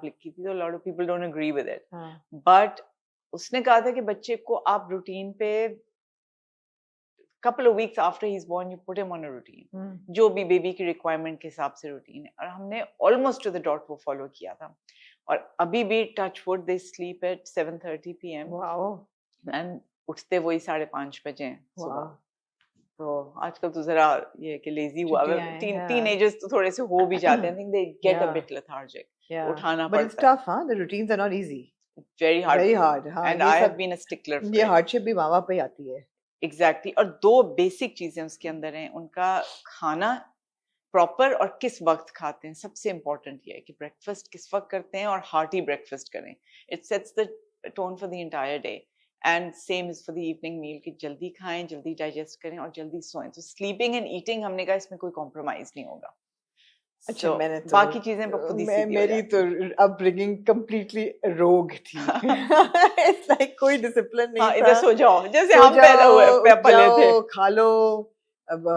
लिखी थी, तो lot of people don't agree with it, हाँ बट उसने कहा था कि बच्चे को आप रूटीन पे couple of weeks after he's born you put him on a routine, जो भी बेबी की रिक्वायरमेंट के हिसाब से रूटीन है, और हमने ऑलमोस्ट टू द डॉट वो फॉलो किया था, और अभी भी touch would they sleep at 7:30 PM wow and उठते वही 5:30 बजे हैं सुबह। वाओ तो आजकल तो जरा ये है कि लेजी हुआ, छुट्टियां हैं, हाँ। टीनेजर्स तो थोड़े से हो भी जाते हैं, I think they get a Yeah. bit lethargic, Yeah. उठाना But it's पड़ता है, tough, huh? The routines are not easy. very hard, Very hard, हाँ, and ये I have सब been a stickler for ये it. hardship भी माँ बाप पे ही आती है। एग्जैक्टली और दो बेसिक चीजें उसके अंदर हैं, उनका खाना प्रॉपर और किस वक्त खाते हैं, सबसे इम्पोर्टेंट ये है कि ब्रेकफास्ट किस वक्त करते हैं और हार्टी ब्रेकफास्ट करें, it sets the tone for the entire day, and same is for the evening meal कि जल्दी खाएं, जल्दी डाइजेस्ट करें और जल्दी सोएं। तो स्लीपिंग एंड ईटिंग हमने कहा इसमें कोई कॉम्प्रोमाइज नहीं होगा। अच्छा So, मैंने तो बाकी चीजें खुद ही सीधी हो मेरी जाती तो हैं। अपब्रिंगिंग कंप्लीटली रोग थी। इट्स लाइक कोई डिसिप्लिन नहीं हाँ, था। इधर सो जाओ जैसे सो हम पैदा हुए जाओ, पले थे। जाओ, खा लो, अब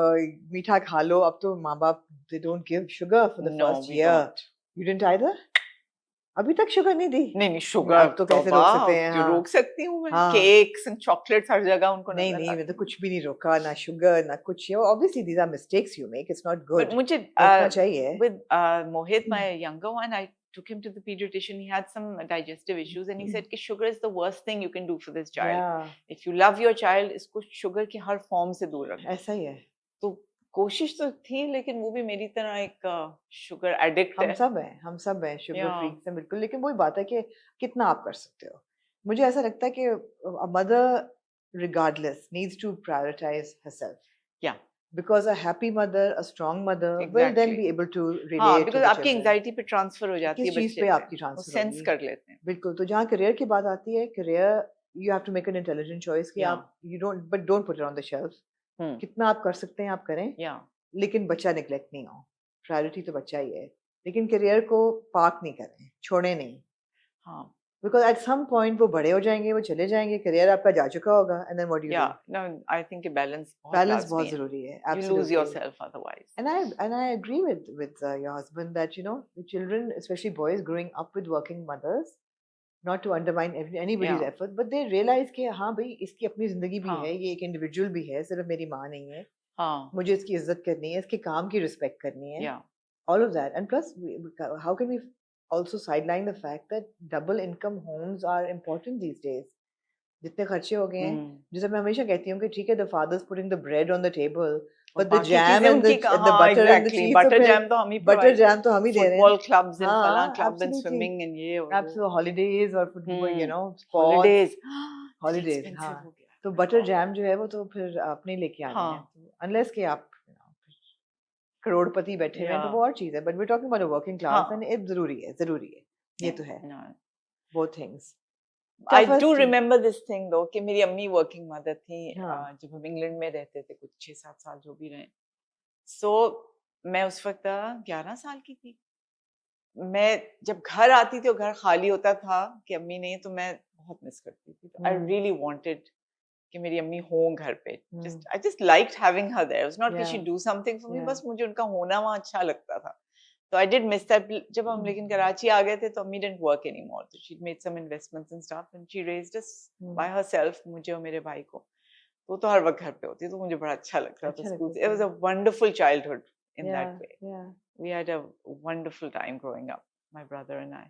मीठा खा लो। अब तो माँ बाप they don't give sugar for the No, first we year. don't. You didn't either? अभी तक शुगर नहीं दी? नहीं शुगर अब तो कैसे रोक सकते हैं? क्यों हाँ रोक सकती हूँ मैं, हाँ केक्स एंड चॉकलेट्स हर जगह उनको नहीं नजर नहीं आती मैं तो हैं। कुछ भी नहीं रोका, ना शुगर ना कुछ। obviously these are mistakes you make, it's not good. But मुझे रोकना चाहिए। with Mohit, my younger one, I took him to the pediatrician. He had some digestive issues, and he said कि sugar is the worst thing you can do for this child. Yeah, If you love your child, इसको sugar की हर form से दूर रखो। ऐसा ही है। तो कोशिश तो थी, लेकिन वो भी मेरी तरह एक शुगर एडिक्ट हम है। सब हैं शुगर Yeah. फ्रीक्स हैं बिल्कुल, लेकिन वही बात है कि कितना आप कर सकते हो। मुझे ऐसा लगता है कि mother regardless needs to prioritize herself, Yeah, because a happy mother, a strong mother will then exactly. be able to हाँ, relate to because the आपकी children. एंजाइटी पे ट्रांसफर हो जाती है किस चीज बच्चे पे पे, आपकी वो ट्रांसफर सेंस होगी? कर लेते हैं। बिल्कुल। तो जहाँ करियर की बात आती है, career you have to make an intelligent choice कि Yeah. आप don't put it on the shelf. कितना आप कर सकते हैं आप करें, Yeah. लेकिन बच्चा नेग्लेक्ट नहीं हो। प्रायोरिटी तो बच्चा ही है, लेकिन करियर को पार्क नहीं करें, छोड़े नहीं। हाँ, बिकॉज एट सम पॉइंट वो बड़े हो जाएंगे, वो चले जाएंगे, करियर आपका जा चुका होगा, and then what do you yeah. Do? No, I think a balance balance लाजमी बहुत है। जरूरी है। You lose absolutely. yourself otherwise. And I agree with your husband that the children, especially boys growing up with working mothers, not to undermine anybody's Yeah. effort, but they realize कि हाँ भाई इसकी अपनी जिंदगी भी हाँ. है, ये एक इंडिविजुअल भी है, सिर्फ मेरी माँ नहीं है। हाँ, मुझे इसकी इज्जत करनी है, इसके काम की रिस्पेक्ट करनी है। yeah. All of that. And plus, how can we also sideline the fact that double income homes are important these days? जितने खर्चे हो गए हैं, जैसे मैं हमेशा कहती हूँ कि ठीक है, the father's putting the bread on the table, but the jam and the butter and the cheese, butter jam तो हम ही butter jam तो हम ही दे रहे हैं। football clubs and हाँ, फलां club and absolutely. swimming and ये और वो। Absolutely, holidays और football, sports, holidays, holidays, expensive हाँ। हो गया। तो butter jam जो है वो तो फिर आपने लेके आनी है, हाँ। unless कि आप करोड़पति बैठे हुए हैं तो वो और चीज है, but we talking about a working class and ये जरूरी है, ये तो है। Both things. I do remember this thing though कि मेरी अम्मी वर्किंग मदर थी, जब हम इंग्लैंड में रहते थे, कुछ 6-7 साल जो भी रहे। सो मैं उस वक्त 11 साल की थी। मैं जब घर आती थी और घर खाली होता था कि अम्मी नहीं, तो मैं बहुत मिस करती थी। आई रियली वांटेड कि मेरी अम्मी हो घर पे। I just liked having her there. It was not that she do something for me, बस मुझे उनका होना वहाँ अच्छा लगता था। So I did miss that. जब हम लेकिन कराची आ गए थे तो अम्मी didn't work anymore. So she made some investments and stuff and she raised us by herself, मुझे और मेरे भाई को। वो तो हर वक्त घर पे होती, तो मुझे बड़ा अच्छा लगता था स्कूल से। It was a wonderful childhood in that way. We had a wonderful time growing up, my brother and I,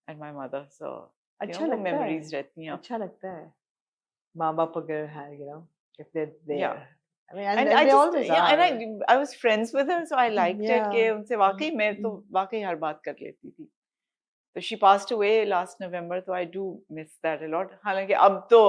and my mother. So अच्छा लगता है, memories रहती हैं। अच्छा लगता है माँ बाप अगर है, if they're there. Yeah. I mean, and they always are. And I was friends with her, so I liked it कि उनसे वाकई मैं तो वाकई हर बात कर लेती थी। तो she passed away last November, so I do miss that a lot. हालांकि अब तो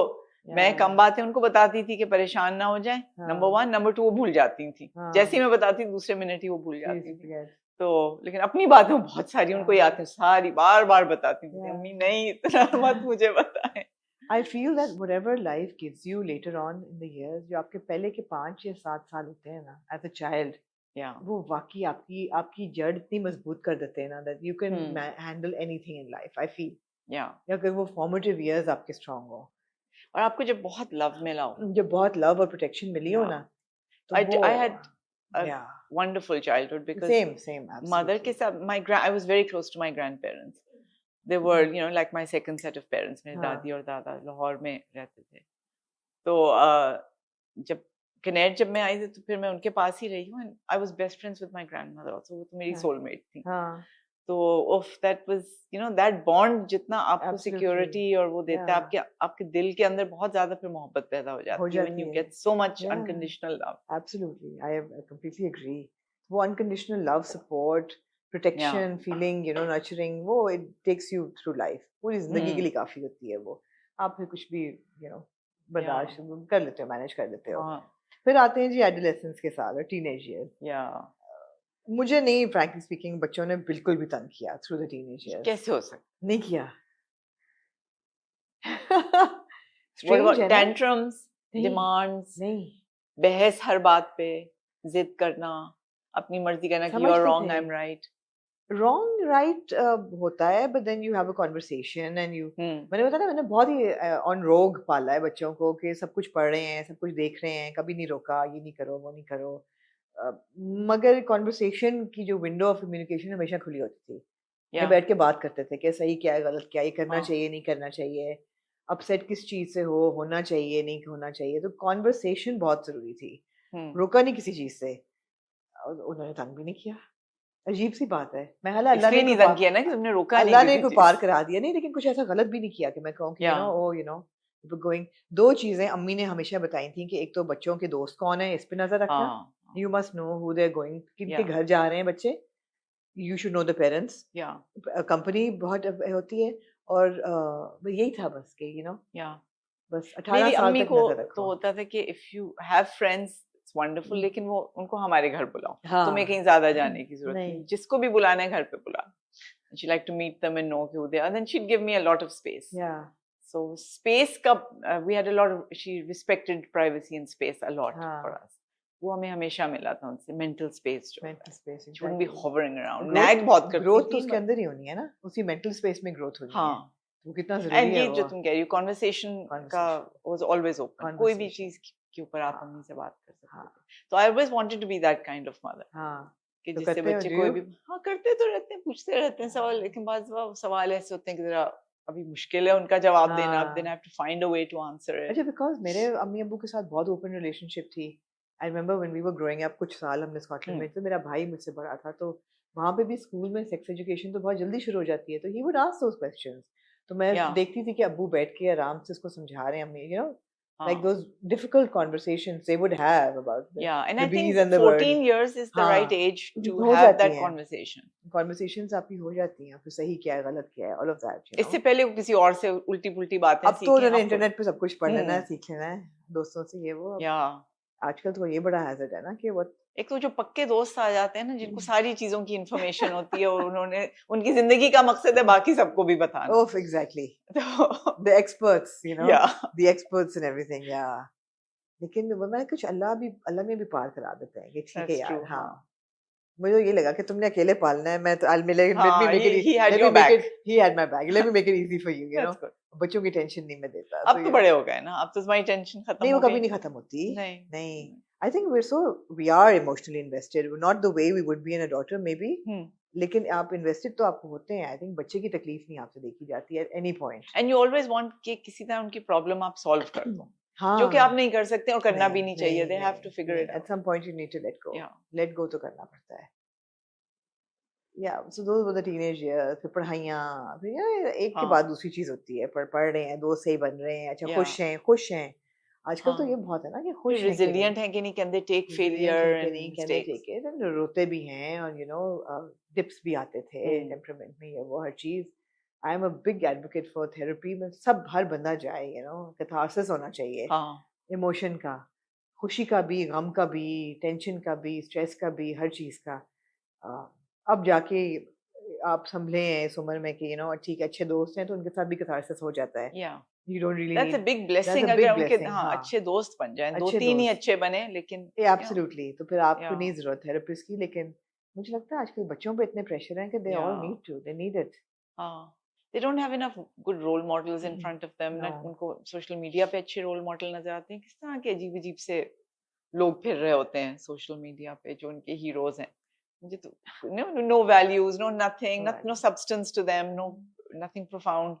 मैं कम बातें उनको बताती थी कि परेशान ना हो जाए, नंबर 1, नंबर 2 वो भूल जाती थी। जैसे ही मैं बताती दूसरे मिनट ही वो भूल जाती थी। तो लेकिन अपनी बातें बहुत सारी उनको याद थी, सारी बार-बार बताती थी। अम्मी नहीं इतना मत मुझे बताएं। I feel that whatever life gives you later on in the years, जो आपके पहले के 5 या 7 साल होते हैं ना, as a child, वो वाकई आपकी जड़ इतनी मजबूत कर देते हैं ना, that you can handle anything in life. I feel. या अगर वो formative years आपके strong हो, और आपको जब बहुत love मिला हो, जब बहुत love और protection मिली हो ना, तो I had a wonderful childhood because same absolutely. mother के साथ I was very close to my grandparents. they were you know like my second set of parents. मेरे हाँ. दादी और दादा लाहौर में रहते थे, तो जब कनेड जब मैं आई थी तो फिर मैं उनके पास ही रही हूँ, and I was best friends with my grandmother also, वो तो मेरी हाँ. soulmate थी. हाँ. तो उफ that was you know that bond जितना आपको Absolutely. security और वो देता है, Yeah. आपके दिल के अंदर बहुत ज्यादा फिर मोहब्बत पैदा हो जाती है when you get so much Yeah. unconditional love. Absolutely, I completely agree. वो unconditional love, support, protection, feeling, you know, nurturing, वो it takes you through life. पूरी जिंदगी के लिए काफी होती है वो. आप फिर कुछ भी you know बर्दाश्त कर लेते हो, मैनेज कर लेते हो. फिर आते हैं जी एडोलेसेंस के साल और टीनेज ईयर. मुझे नहीं, फ्रैंकली स्पीकिंग, बच्चों ने बिल्कुल भी तंग किया थ्रू द टीनेज ईयर. कैसे हो सकता? नहीं किया. टेंट्रम्स, डिमांड्स, नहीं, बहस हर बात पे, जिद करना, अपनी मर्जी करना कि you are wrong, I am right. wrong right होता है, but then you have a conversation and you मैंने बताया ना, मैंने बहुत ही on rogue पाला है बच्चों को कि सब कुछ पढ़ रहे हैं, सब कुछ देख रहे हैं, कभी नहीं रोका, ये नहीं करो, वो नहीं करो. मगर conversation की जो window of communication हमेशा खुली होती थी. ये बैठ के बात करते थे कि सही क्या है, गलत क्या है, ये करना चाहिए, नहीं करना चाहिए, अपसेट किस चीज से होना चाहिए, नहीं होना चाहिए. तो conversation बहुत जरूरी थी. रोका नहीं किसी चीज से, उन्होंने तंग भी नहीं किया. अजीब सी बात है. मैं अल्लाह ने नहीं तंग किया ना कि तुमने रोका नहीं, अल्लाह ने कोई पार करा दिया नहीं, लेकिन कुछ ऐसा गलत भी नहीं किया कि मैं कहूँ कि यू नो गोइंग. दो चीजें अम्मी ने हमेशा बताई थी कि एक तो बच्चों के दोस्त कौन है, इस पे नजर रखना. You must know who they are going, किनके घर जा रहे हैं बच्चे. You should know the parents. Company बहुत होती है, और यही था बस के यू नो बस 18 साल तक नजर रखो. तो होता था कि if you have friends wonderful, लेकिन वो उनको हमारे घर बुलाओ. तुम्हें कहीं ज्यादा जाने की जरूरत नहीं, जिसको भी बुलाना है घर पे बुला. She liked to meet them and know who they are. Then she'd give me a lot of space. Yeah. So space का we had a lot of, she respected privacy and space a lot for us. वो हमें हमेशा मिला था उनसे, mental space जो. Mental space. She wouldn't be hovering around. Nag बहुत करती थी. Growth तो उसके अंदर ही होनी है ना, उसी mental space में growth होनी है. वो कितना जरूरी है. And ये जो तुम कह रही हो, conversation का was always open. कोई भी चीज के ऊपर आप अम्मी से बात कर सकते थे. So I always wanted to be that kind of mother. कि जिससे बच्चे कोई भी करते तो रहते हैं, पूछते रहते हैं सवाल, लेकिन बाद सवाल ऐसे होते हैं कि जरा अभी मुश्किल है उनका जवाब देना. Then I have to find a way to answer it. अच्छा, because मेरे अम्मी अब्बू के साथ बहुत open relationship थी. I remember when we were growing up, कुछ साल हमने स्कॉटलैंड में, तो मेरा भाई मुझसे बड़ा था, तो वहाँ पे भी स्कूल में सेक्स एजुकेशन तो बहुत जल्दी शुरू हो जाती है, तो he would ask those questions. तो मैं देखती थी कि अब्बू बैठ के आराम से उसको समझा रहे हैं, अम्मी you know like those difficult conversations they would have about and I think 14 years is the right age to have that conversation. Conversations आपकी हो जाती हैं, फिर सही क्या है, गलत क्या है, all of that, you know? इससे पहले किसी और से उल्टी पुल्टी बातें सीखी. अब तो उन्होंने इंटरनेट पे सब कुछ पढ़ लेना है, सीख लेना है दोस्तों से, ये वो. आजकल तो ये बड़ा हैजर्ड है ना कि वो एक तो जो पक्के दोस्त आ जाते हैं ना, जिनको सारी चीजों की इंफॉर्मेशन होती है, और उन्होंने उनकी जिंदगी का मकसद है बाकी सबको भी बताना. Oh, exactly. The experts, you know, the experts and everything, yeah. लेकिन मैं कुछ अल्लाह में भी पार करा देते हैं कि ठीक है यार. हाँ, मुझे ये लगा कि तुमने अकेले पालना है, मैं तो I'll make it, he had my back, let me make it easy for you, you know. बच्चों की टेंशन नहीं मैं देता. अब तो बड़े हो गए ना, अब तो तुम्हारी टेंशन खत्म हो गई. नहीं, वो कभी नहीं खत्म होती. नहीं. I think we are emotionally invested, not the way we would be in a daughter maybe. लेकिन आप invested तो आपको होते हैं. I think बच्चे की तकलीफ नहीं आपसे देखी जाती है at any point. And you always want कि किसी तरह उनकी प्रॉब्लम आप सॉल्व कर दो, जो कि आप नहीं कर सकते और करना भी नहीं चाहिए. They have to figure it out. At some point you need to let go. Let go तो करना पड़ता है. Yeah, so those were the teenage years. फिर पढ़ाइयाँ, फिर एक के बाद दूसरी चीज होती है. पढ़ रहे हैं, दोस्त सही बन रहे हैं, अच्छा खुश हैं. आजकल तो ये बहुत है ना कि खुश हैं, resilient हैं कि नहीं, can they take failure and can they take it, and रोते भी हैं, और you know dips भी आते थे temperament में, ये वो हर चीज. I am a big advocate for therapy. में सब हर बंदा जाए, you know, catharsis होना चाहिए. emotion का, खुशी का भी, गम का भी, टेंशन का भी, स्ट्रेस का भी, हर चीज का. अब जाके आप संभले हैं इस उम्र में कि you know ठीक है, अच्छे दोस्त हैं तो उनके साथ भी catharsis हो जाता है. You don't really That's a big blessing. अगर उनके अच्छे दोस्त बन जाएं, 2-3 ही अच्छे बने, लेकिन absolutely. तो फिर आपको नहीं जरूरत थेरेपिस्ट की. लेकिन मुझे लगता है आजकल बच्चों पे इतने प्रेशर है कि they all need it. They don't have enough good role models in front of them. उनको सोशल मीडिया पे अच्छे रोल मॉडल नजर आते हैं. किस तरह के अजीब अजीब से लोग फिर रहे होते हैं सोशल मीडिया पे जो उनके हीरोज हैं. मुझे तो no values, no nothing, no substance to them, no nothing profound.